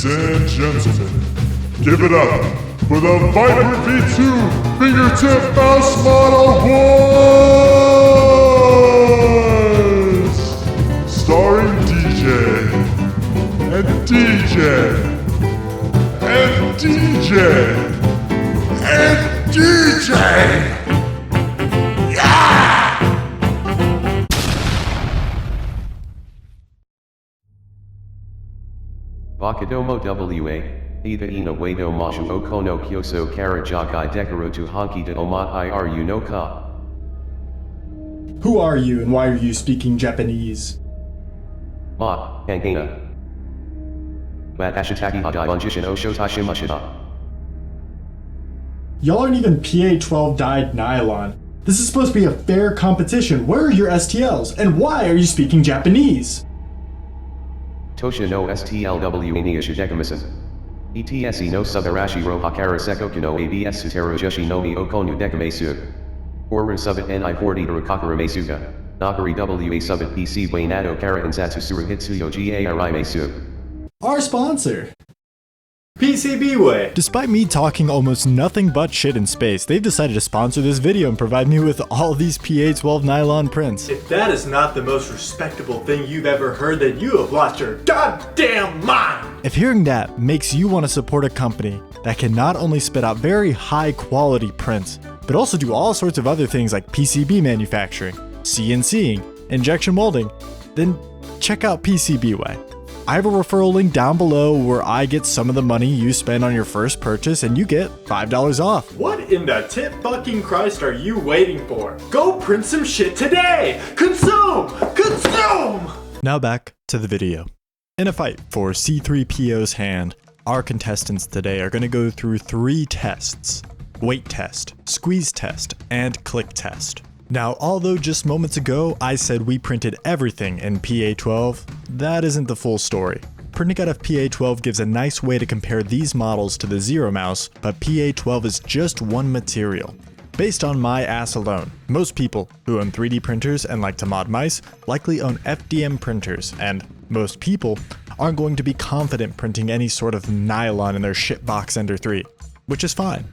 Ladies and gentlemen, give it up for the Viper V2 Fingertip Mouse Model Boys! Starring DJ, and DJ, and DJ, and DJ! Bakadomo WA, Ida ina wado mashu okono kyoso kara jakai dekaro to hanki de omat iru no ka. Who are you and why are you speaking Japanese? Ma, Hangana. Mat ashitaki hadai bunjishin o shotai shimashita. Y'all aren't even PA-12 dyed nylon. This is supposed to be a fair competition. Where are your STLs? And why are you speaking Japanese? Tosha no STLW Ania Shidekamisan. ETSE no Subarashi ro Hakara Sekoku no ABS Sutero Joshi no Mi Okonu Dekamesu. Oru Subit NI40 Rukakara Mesuga. Nakari WA Subit PC Wainado Kara Insatsu Suruhitsuyo GARI Mesu. Our sponsor, PCBWay. Despite me talking almost nothing but shit in space, they've decided to sponsor this video and provide me with all these PA-12 nylon prints. If that is not the most respectable thing you've ever heard, then you have lost your goddamn mind! If hearing that makes you want to support a company that can not only spit out very high quality prints, but also do all sorts of other things like PCB manufacturing, CNCing, injection molding, then check out PCBWay. I have a referral link down below where I get some of the money you spend on your first purchase and you get $5 off. What in the tit fucking Christ are you waiting for? Go print some shit today! Consume! Consume! Now back to the video. In a fight for C3PO's hand, our contestants today are going to go through 3 tests: weight test, squeeze test, and click test. Now, although just moments ago I said we printed everything in PA-12, that isn't the full story. Printing out of PA-12 gives a nice way to compare these models to the Zero Mouse, but PA-12 is just one material. Based on my ass alone, most people who own 3D printers and like to mod mice likely own FDM printers, and most people aren't going to be confident printing any sort of nylon in their shitbox Ender 3, which is fine.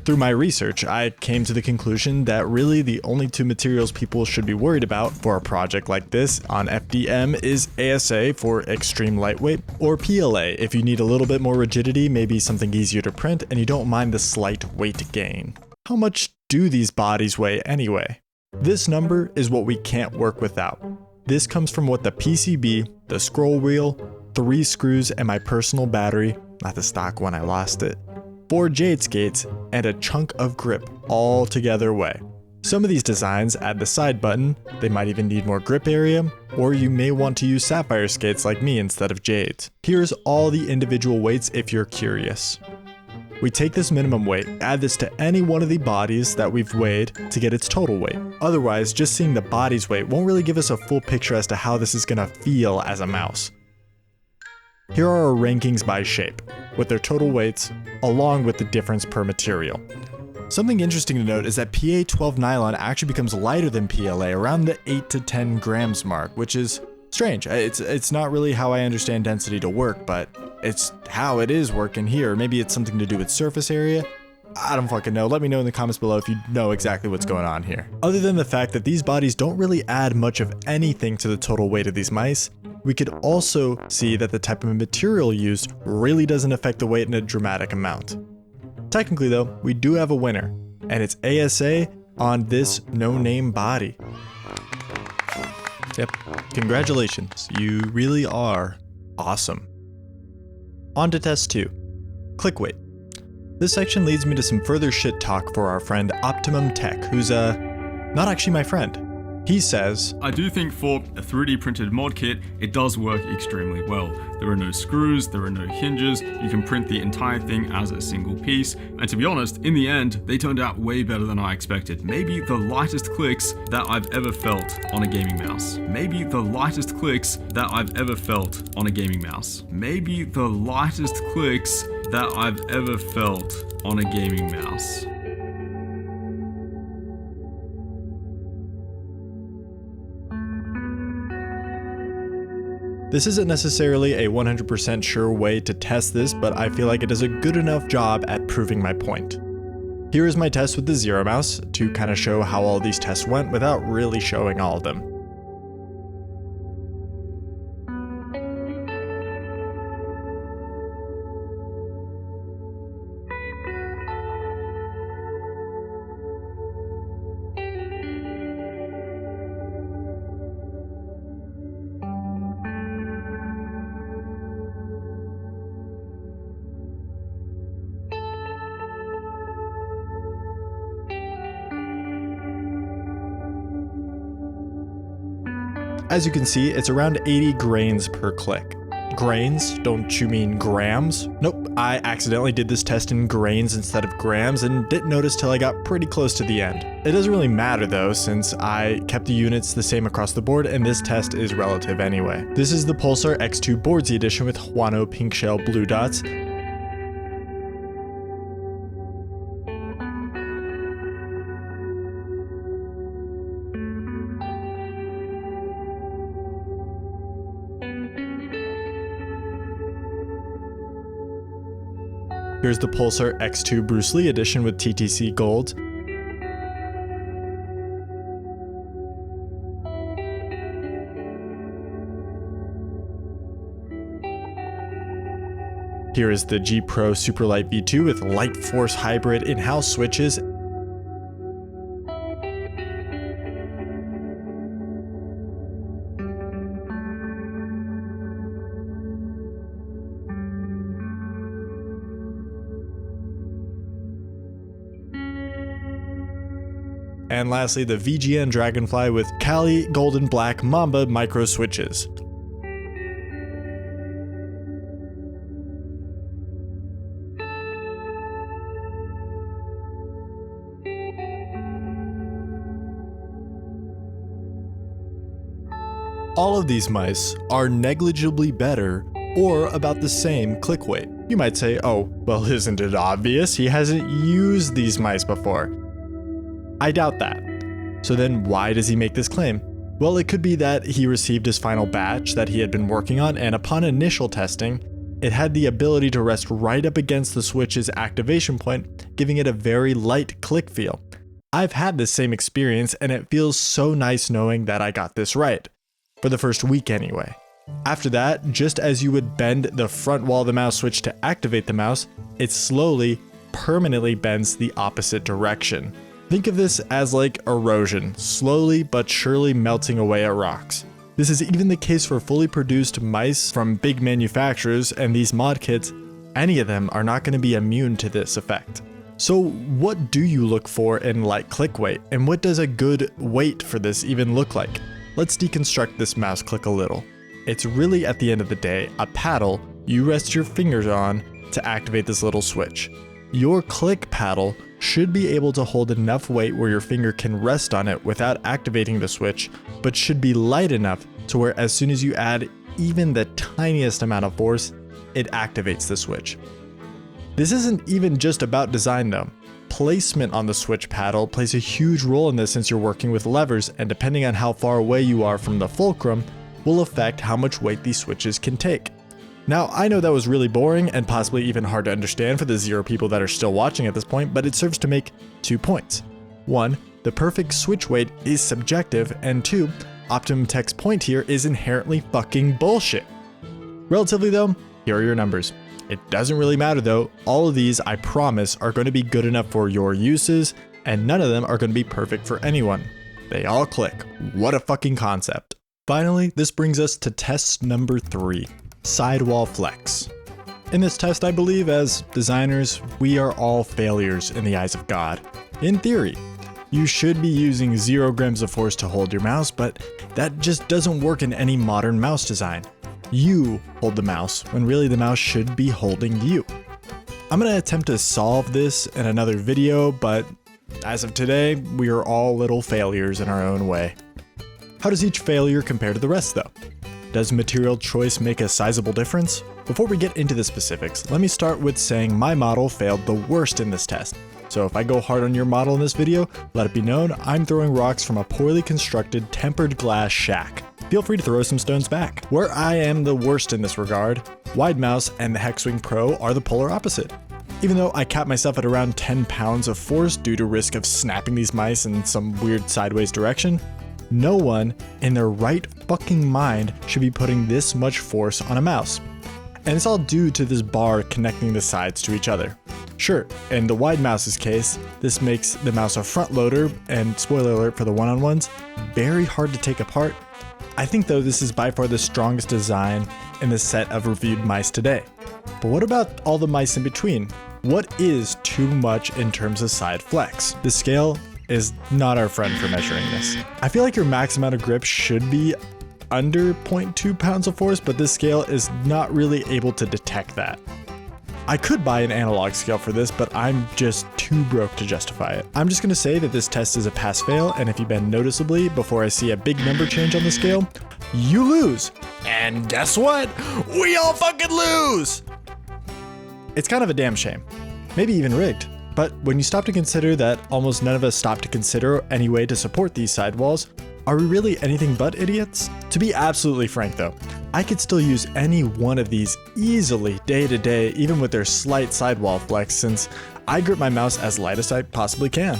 Through my research, I came to the conclusion that really the only 2 materials people should be worried about for a project like this on FDM is ASA for extreme lightweight, or PLA if you need a little bit more rigidity, maybe something easier to print, and you don't mind the slight weight gain. How much do these bodies weigh anyway? This number is what we can't work without. This comes from what the PCB, the scroll wheel, 3 screws, and my personal battery, not the stock one, I lost it, 4 jade skates, and a chunk of grip all together weigh. Some of these designs add the side button, they might even need more grip area, or you may want to use sapphire skates like me instead of jades. Here's all the individual weights if you're curious. We take this minimum weight, add this to any one of the bodies that we've weighed to get its total weight. Otherwise, just seeing the body's weight won't really give us a full picture as to how this is gonna feel as a mouse. Here are our rankings by shape, with their total weights, along with the difference per material. Something interesting to note is that PA-12 nylon actually becomes lighter than PLA around the 8 to 10 grams mark, which is strange. It's not really how I understand density to work, but it's how it is working here. Maybe it's something to do with surface area. I don't fucking know. Let me know in the comments below if you know exactly what's going on here. Other than the fact that these bodies don't really add much of anything to the total weight of these mice, we could also see that the type of material used really doesn't affect the weight in a dramatic amount. Technically though, we do have a winner, and it's ASA on this no-name body. Yep, congratulations, you really are awesome. On to test 2, click weight. This section leads me to some further shit talk for our friend Optimum Tech, who's not actually my friend. He says, I do think for a 3D printed mod kit, it does work extremely well. There are no screws, there are no hinges, you can print the entire thing as a single piece, and to be honest, in the end, they turned out way better than I expected. Maybe the lightest clicks that I've ever felt on a gaming mouse. Maybe the lightest clicks that I've ever felt on a gaming mouse. Maybe the lightest clicks that I've ever felt on a gaming mouse. This isn't necessarily a 100% sure way to test this, but I feel like it does a good enough job at proving my point. Here is my test with the zero mouse to kind of show how all these tests went without really showing all of them. As you can see, it's around 80 grains per click. Grains? Don't you mean grams? Nope, I accidentally did this test in grains instead of grams and didn't notice till I got pretty close to the end. It doesn't really matter though, since I kept the units the same across the board and this test is relative anyway. This is the Pulsar X2 Boardsy edition with Huano pink shell blue dots. Here's the Pulsar X2 Bruce Lee edition with TTC Gold. Here is the G Pro Superlight V2 with Light Force Hybrid in-house switches. And lastly, the VGN Dragonfly with Kali Golden Black Mamba micro switches. All of these mice are negligibly better or about the same click weight. You might say, oh, well, isn't it obvious? He hasn't used these mice before. I doubt that. So then why does he make this claim? Well, it could be that he received his final batch that he had been working on, and upon initial testing, it had the ability to rest right up against the switch's activation point, giving it a very light click feel. I've had this same experience, and it feels so nice knowing that I got this right. For the first week anyway. After that, just as you would bend the front wall of the mouse switch to activate the mouse, it slowly, permanently bends the opposite direction. Think of this as like erosion, slowly but surely melting away at rocks. This is even the case for fully produced mice from big manufacturers, and these mod kits, any of them are not going to be immune to this effect. So what do you look for in light click weight, and what does a good weight for this even look like? Let's deconstruct this mouse click a little. It's really, at the end of the day, a paddle you rest your fingers on to activate this little switch. Your click paddle should be able to hold enough weight where your finger can rest on it without activating the switch, but should be light enough to where as soon as you add even the tiniest amount of force, it activates the switch. This isn't even just about design though. Placement on the switch paddle plays a huge role in this, since you're working with levers, and depending on how far away you are from the fulcrum, will affect how much weight these switches can take. Now, I know that was really boring and possibly even hard to understand for the 0 people that are still watching at this point, but it serves to make 2 points. 1, the perfect switch weight is subjective, and 2, Optimum Tech's point here is inherently fucking bullshit. Relatively though, here are your numbers. It doesn't really matter though, all of these, I promise, are going to be good enough for your uses, and none of them are going to be perfect for anyone. They all click. What a fucking concept. Finally, this brings us to test number 3. Sidewall flex. In this test, I believe as designers, we are all failures in the eyes of God. In theory, you should be using 0 grams of force to hold your mouse, but that just doesn't work in any modern mouse design. You hold the mouse when really the mouse should be holding you. I'm going to attempt to solve this in another video, but as of today, we are all little failures in our own way. How does each failure compare to the rest though? Does material choice make a sizable difference? Before we get into the specifics, let me start with saying my model failed the worst in this test. So if I go hard on your model in this video, let it be known I'm throwing rocks from a poorly constructed tempered glass shack. feel free to throw some stones back. Where I am the worst in this regard, Wide Mouse and the Hexwing Pro are the polar opposite. Even though I cap myself at around 10 pounds of force due to risk of snapping these mice in some weird sideways direction, no one in their right fucking mind should be putting this much force on a mouse. And it's all due to this bar connecting the sides to each other. Sure, in the Wide Mouse's case, this makes the mouse a front loader, and spoiler alert for the one-on-ones, very hard to take apart. I think though this is by far the strongest design in the set of reviewed mice today. But what about all the mice in between? What is too much in terms of side flex? The scale is not our friend for measuring this. I feel like your max amount of grip should be under 0.2 pounds of force, but this scale is not really able to detect that. I could buy an analog scale for this, but I'm just too broke to justify it. I'm just gonna say that this test is a pass-fail, and if you bend noticeably before I see a big number change on the scale, you lose. And guess what? We all fucking lose! It's kind of a damn shame. Maybe even rigged. But when you stop to consider that almost none of us stop to consider any way to support these sidewalls, are we really anything but idiots? To be absolutely frank though, I could still use any one of these easily day to day, even with their slight sidewall flex, since I grip my mouse as light as I possibly can.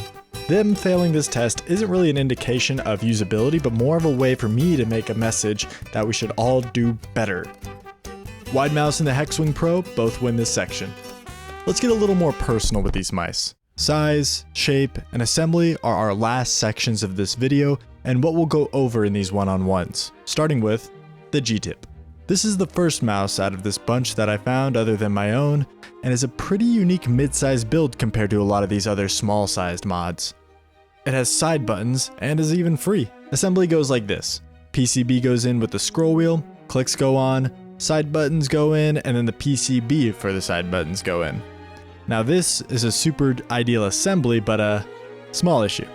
Them failing this test isn't really an indication of usability, but more of a way for me to make a message that we should all do better. Wide Mouse and the Hexwing Pro both win this section. Let's get a little more personal with these mice. Size, shape, and assembly are our last sections of this video, and what we'll go over in these one-on-ones, starting with the G-tip. This is the first mouse out of this bunch that I found other than my own, and is a pretty unique mid-sized build compared to a lot of these other small-sized mods. It has side buttons and is even free. Assembly goes like this. PCB goes in with the scroll wheel, clicks go on, side buttons go in, and then the PCB for the side buttons go in. Now this is a super ideal assembly, but a small issue.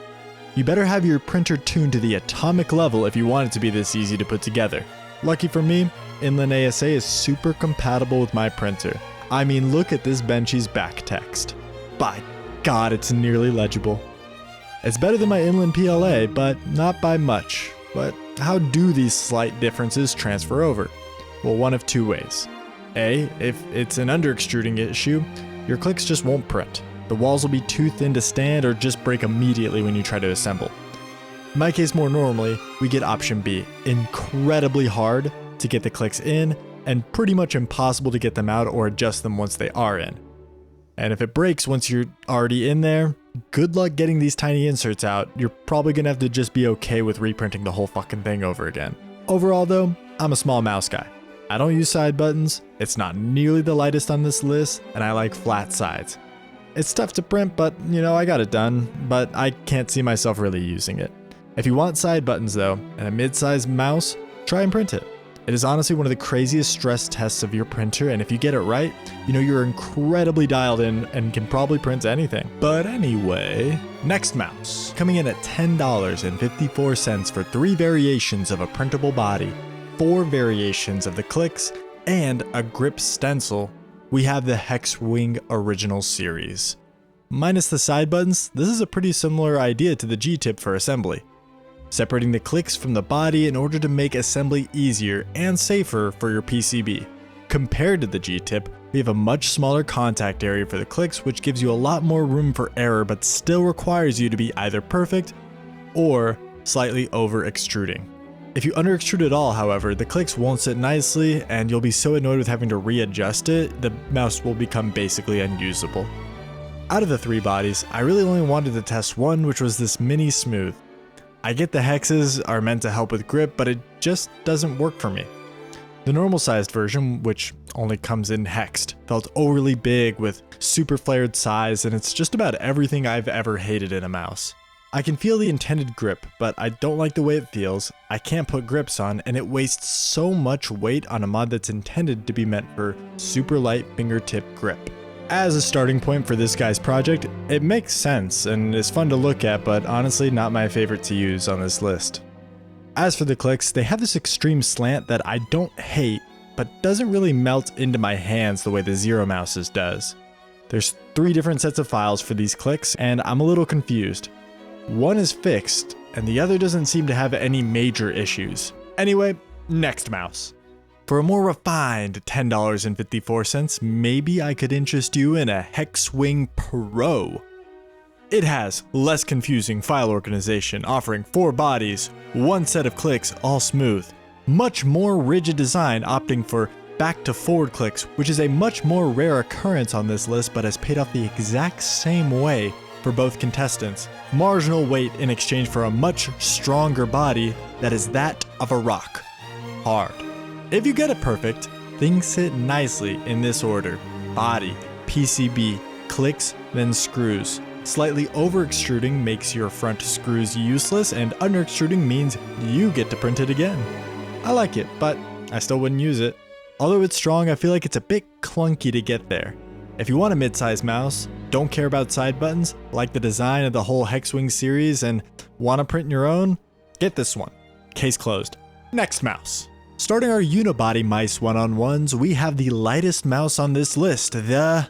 You better have your printer tuned to the atomic level if you want it to be this easy to put together. Lucky for me, Inline ASA is super compatible with my printer. I mean, look at this Benchy's back text. By God, it's nearly legible. It's better than my Inline PLA, but not by much. But how do these slight differences transfer over? Well, one of two ways. A, if it's an under extruding issue, your clicks just won't print. The walls will be too thin to stand or just break immediately when you try to assemble. In my case, more normally, we get option B, incredibly hard to get the clicks in and pretty much impossible to get them out or adjust them once they are in. And if it breaks once you're already in there, good luck getting these tiny inserts out. You're probably gonna have to just be okay with reprinting the whole fucking thing over again. Overall though, I'm a small mouse guy. I don't use side buttons, it's not nearly the lightest on this list, and I like flat sides. It's tough to print, but you know, I got it done, but I can't see myself really using it. If you want side buttons though, and a mid-sized mouse, try and print it. It is honestly one of the craziest stress tests of your printer, and if you get it right, you know you're incredibly dialed in and can probably print anything. But anyway, next mouse. Coming in at $10.54 for 3 variations of a printable body, 4 variations of the clicks, and a grip stencil, we have the Hexwing Original Series. Minus the side buttons, this is a pretty similar idea to the G-tip for assembly. Separating the clicks from the body in order to make assembly easier and safer for your PCB. Compared to the G-tip, we have a much smaller contact area for the clicks, which gives you a lot more room for error but still requires you to be either perfect or slightly over extruding. If you under extrude at all, however, the clicks won't sit nicely and you'll be so annoyed with having to readjust it, the mouse will become basically unusable. Out of the 3 bodies, I really only wanted to test one, which was this mini smooth. I get the hexes are meant to help with grip, but it just doesn't work for me. The normal sized version, which only comes in hexed, felt overly big with super flared size, and it's just about everything I've ever hated in a mouse. I can feel the intended grip, but I don't like the way it feels, I can't put grips on, and it wastes so much weight on a mod that's intended to be meant for super light fingertip grip. As a starting point for this guy's project, it makes sense and is fun to look at, but honestly not my favorite to use on this list. As for the clicks, they have this extreme slant that I don't hate, but doesn't really melt into my hands the way the Zero Mouse's does. There's 3 different sets of files for these clicks, and I'm a little confused. One is fixed, and the other doesn't seem to have any major issues. Anyway, next mouse. For a more refined $10.54, maybe I could interest you in a Hexwing Pro. It has less confusing file organization, offering 4 bodies, 1 set of clicks, all smooth. Much more rigid design, opting for back to forward clicks, which is a much more rare occurrence on this list, but has paid off the exact same way for both contestants. Marginal weight in exchange for a much stronger body that is that of a rock. Hard. If you get it perfect, things sit nicely in this order: body, PCB, clicks, then screws. Slightly over extruding makes your front screws useless, and under extruding means you get to print it again. I like it, but I still wouldn't use it. Although it's strong, I feel like it's a bit clunky to get there. If you want a mid-size mouse, don't care about side buttons, like the design of the whole Hexwing series, and want to print your own, get this one. Case closed. Next mouse. Starting our unibody mice one-on-ones, we have the lightest mouse on this list, the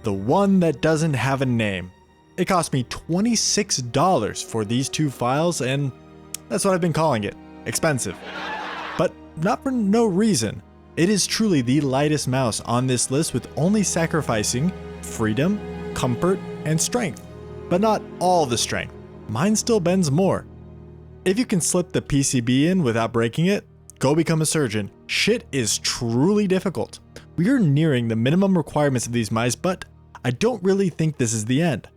one that doesn't have a name. It cost me $26 for these 2 files, and that's what I've been calling it. Expensive. But not for no reason. It is truly the lightest mouse on this list, with only sacrificing freedom, comfort, and strength. But not all the strength. Mine still bends more. If you can slip the PCB in without breaking it, go become a surgeon. Shit is truly difficult. We are nearing the minimum requirements of these mice, but I don't really think this is the end.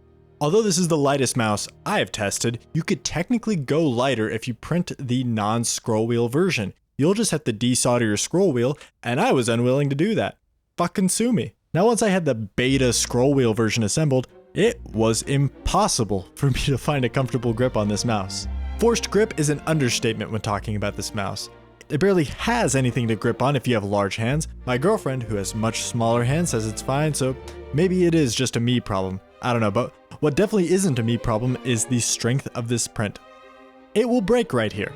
Although this is the lightest mouse I have tested, you could technically go lighter if you print the non-scroll wheel version. You'll just have to desolder your scroll wheel, and I was unwilling to do that. Fucking sue me. Now, once I had the beta scroll wheel version assembled, it was impossible for me to find a comfortable grip on this mouse. Forced grip is an understatement when talking about this mouse. It barely has anything to grip on if you have large hands. My girlfriend, who has much smaller hands, says it's fine, so maybe it is just a me problem. I don't know, but what definitely isn't a me problem is the strength of this print. It will break right here.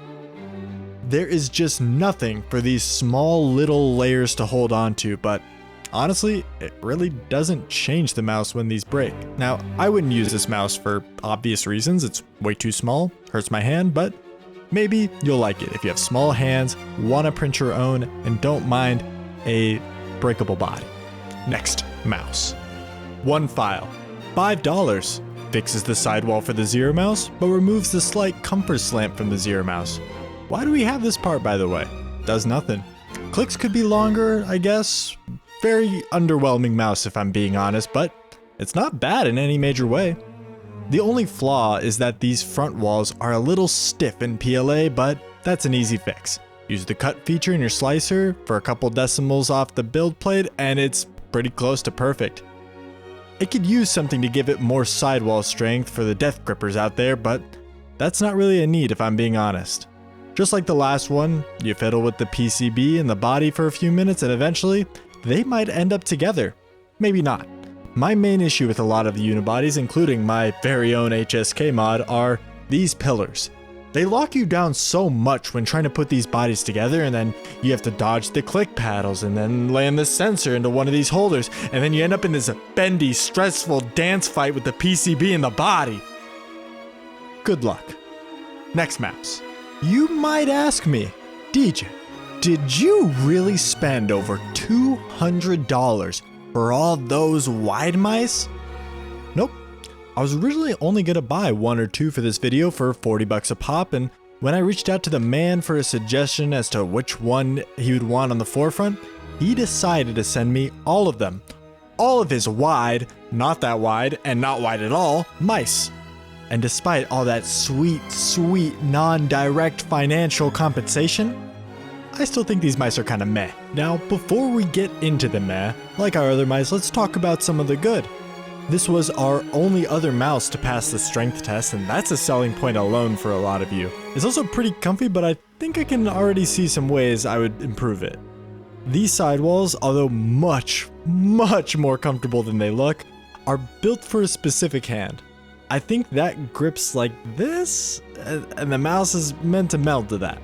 There is just nothing for these small little layers to hold on to, but honestly, it really doesn't change the mouse when these break. Now, I wouldn't use this mouse for obvious reasons. It's way too small, hurts my hand, but maybe you'll like it if you have small hands, want to print your own, and don't mind a breakable body. Next mouse. 1 file. $5. Fixes the sidewall for the Zero mouse, but removes the slight comfort slant from the Zero mouse. Why do we have this part, by the way? Does nothing. Clicks could be longer, I guess. Very underwhelming mouse if I'm being honest, but it's not bad in any major way. The only flaw is that these front walls are a little stiff in PLA, but that's an easy fix. Use the cut feature in your slicer for a couple decimals off the build plate, and it's pretty close to perfect. It could use something to give it more sidewall strength for the death grippers out there, but that's not really a need if I'm being honest. Just like the last one, you fiddle with the PCB and the body for a few minutes, and eventually, they might end up together. Maybe not. My main issue with a lot of the unibodies, including my very own HSK mod, are these pillars. They lock you down so much when trying to put these bodies together, and then you have to dodge the click paddles and then land the sensor into one of these holders, and then you end up in this bendy, stressful dance fight with the PCB and the body. Good luck. Next mouse. You might ask me, DJ, did you really spend over $200 for all those wide mice? Nope. I was originally only gonna buy 1 or 2 for this video for $40 a pop, and when I reached out to the man for a suggestion as to which one he would want on the forefront, he decided to send me all of them. All of his wide, not that wide, and not wide at all, mice. And despite all that sweet, non-direct financial compensation, I still think these mice are kinda meh. Now, before we get into the meh, like our other mice, let's talk about some of the good. This was our only other mouse to pass the strength test, and that's a selling point alone for a lot of you. It's also pretty comfy, but I think I can already see some ways I would improve it. These sidewalls, although much more comfortable than they look, are built for a specific hand. I think that grips like this, and the mouse is meant to meld to that.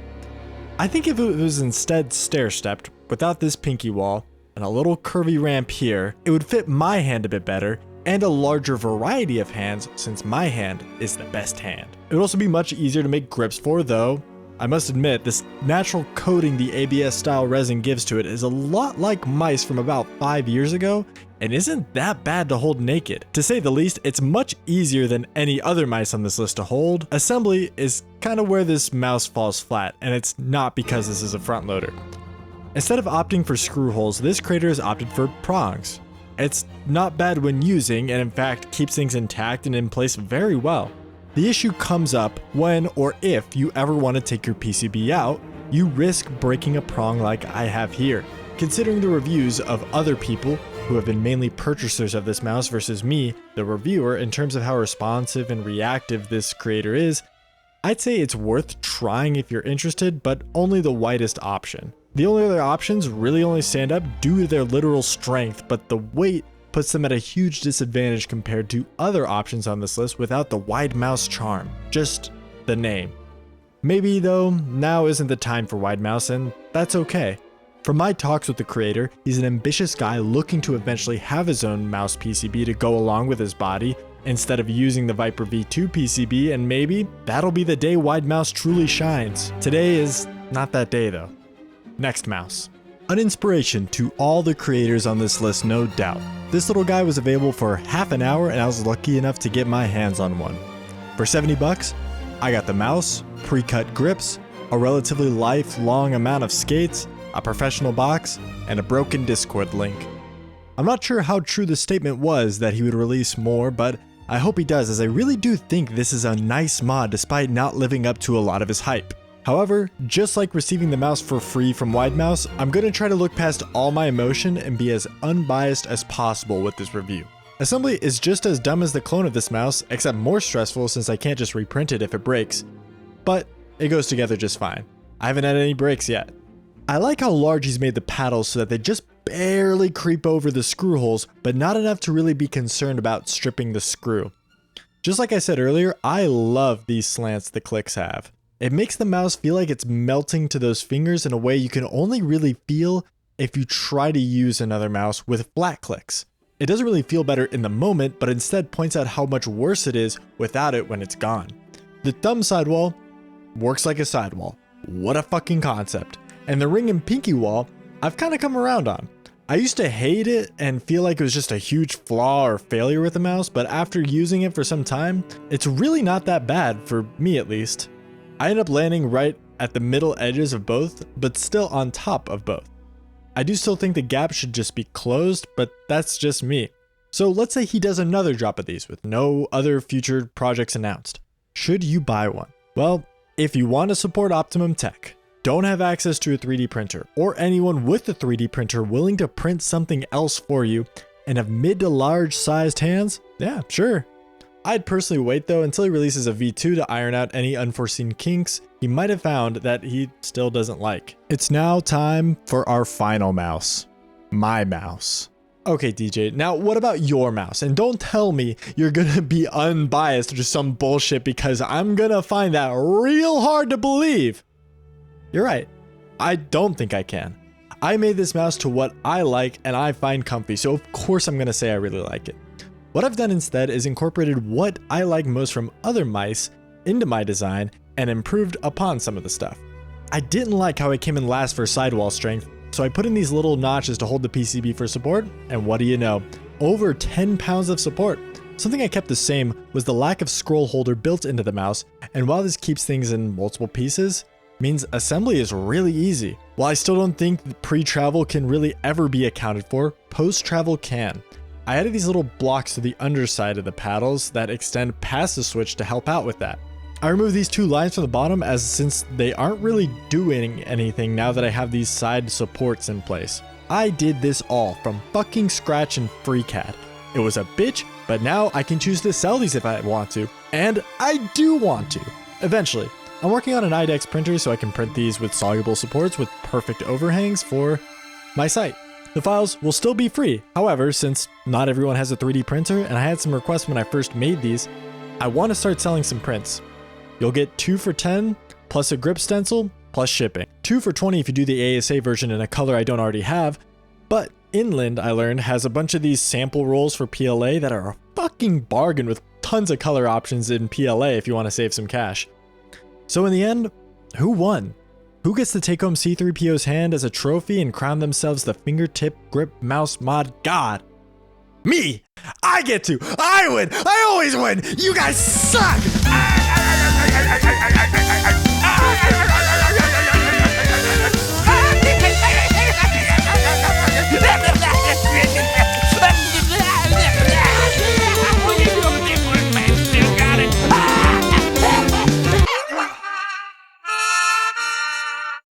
I think if it was instead stair-stepped, without this pinky wall, and a little curvy ramp here, it would fit my hand a bit better, and a larger variety of hands since my hand is the best hand. It would also be much easier to make grips for, though I must admit this natural coating the ABS style resin gives to it is a lot like mice from about 5 years ago and isn't that bad to hold naked. To say the least, it's much easier than any other mice on this list to hold. Assembly is kind of where this mouse falls flat, and it's not because this is a front loader. Instead of opting for screw holes, this creator has opted for prongs. It's not bad when using, and in fact keeps things intact and in place very well. The issue comes up when or if you ever want to take your PCB out, you risk breaking a prong like I have here. Considering the reviews of other people who have been mainly purchasers of this mouse versus me, the reviewer, in terms of how responsive and reactive this creator is, I'd say it's worth trying if you're interested, but only the widest option. The only other options really only stand up due to their literal strength, but the weight puts them at a huge disadvantage compared to other options on this list without the wide mouse charm, just the name. Maybe though, now isn't the time for wide mouse, and that's okay. From my talks with the creator, he's an ambitious guy looking to eventually have his own mouse PCB to go along with his body, instead of using the Viper V2 PCB, and maybe that'll be the day wide mouse truly shines. Today is not that day though. Next mouse. An inspiration to all the creators on this list, no doubt. This little guy was available for half an hour and I was lucky enough to get my hands on one. For 70 bucks, I got the mouse, pre-cut grips, a relatively lifelong amount of skates, a professional box, and a broken Discord link. I'm not sure how true the statement was that he would release more, but I hope he does, as I really do think this is a nice mod despite not living up to a lot of his hype. However, just like receiving the mouse for free from Wide Mouse, I'm going to try to look past all my emotion and be as unbiased as possible with this review. Assembly is just as dumb as the clone of this mouse, except more stressful since I can't just reprint it if it breaks, but it goes together just fine. I haven't had any breaks yet. I like how large he's made the paddles so that they just barely creep over the screw holes, but not enough to really be concerned about stripping the screw. Just like I said earlier, I love these slants the clicks have. It makes the mouse feel like it's melting to those fingers in a way you can only really feel if you try to use another mouse with flat clicks. It doesn't really feel better in the moment, but instead points out how much worse it is without it when it's gone. The thumb sidewall works like a sidewall. What a fucking concept. And the ring and pinky wall, I've kind of come around on. I used to hate it and feel like it was just a huge flaw or failure with the mouse, but after using it for some time, it's really not that bad, for me at least. I end up landing right at the middle edges of both, but still on top of both. I do still think the gap should just be closed, but that's just me. So let's say he does another drop of these with no other future projects announced. Should you buy one? Well, if you want to support Optimum Tech, don't have access to a 3D printer, or anyone with a 3D printer willing to print something else for you, and have mid to large sized hands, yeah, sure. I'd personally wait though until he releases a V2 to iron out any unforeseen kinks he might have found that he still doesn't like. It's now time for our final mouse. My mouse. Okay, DJ, now what about your mouse? And don't tell me you're gonna be unbiased or just some bullshit, because I'm gonna find that real hard to believe. You're right. I don't think I can. I made this mouse to what I like and I find comfy, so of course I'm gonna say I really like it. What I've done instead is incorporated what I like most from other mice into my design and improved upon some of the stuff. I didn't like how it came in last for sidewall strength, so I put in these little notches to hold the PCB for support, and what do you know? Over 10 pounds of support. Something I kept the same was the lack of scroll holder built into the mouse, and while this keeps things in multiple pieces, means assembly is really easy. While I still don't think pre-travel can really ever be accounted for, post-travel can. I added these little blocks to the underside of the paddles that extend past the switch to help out with that. I removed these two lines from the bottom, as since they aren't really doing anything now that I have these side supports in place. I did this all from fucking scratch in FreeCAD. It was a bitch, but now I can choose to sell these if I want to, and I do want to, eventually. I'm working on an IDEX printer so I can print these with soluble supports with perfect overhangs for my site. The files will still be free. However, since not everyone has a 3D printer and I had some requests when I first made these, I want to start selling some prints. You'll get 2 for 10 plus a grip stencil plus shipping. 2 for 20 if you do the ASA version in a color I don't already have, but Inland, I learned, has a bunch of these sample rolls for PLA that are a fucking bargain with tons of color options in PLA if you want to save some cash. So in the end, who won? Who gets to take home C3PO's hand as a trophy and crown themselves the Fingertip Grip Mouse Mod God? Me! I get to! I win! I always win! You guys suck!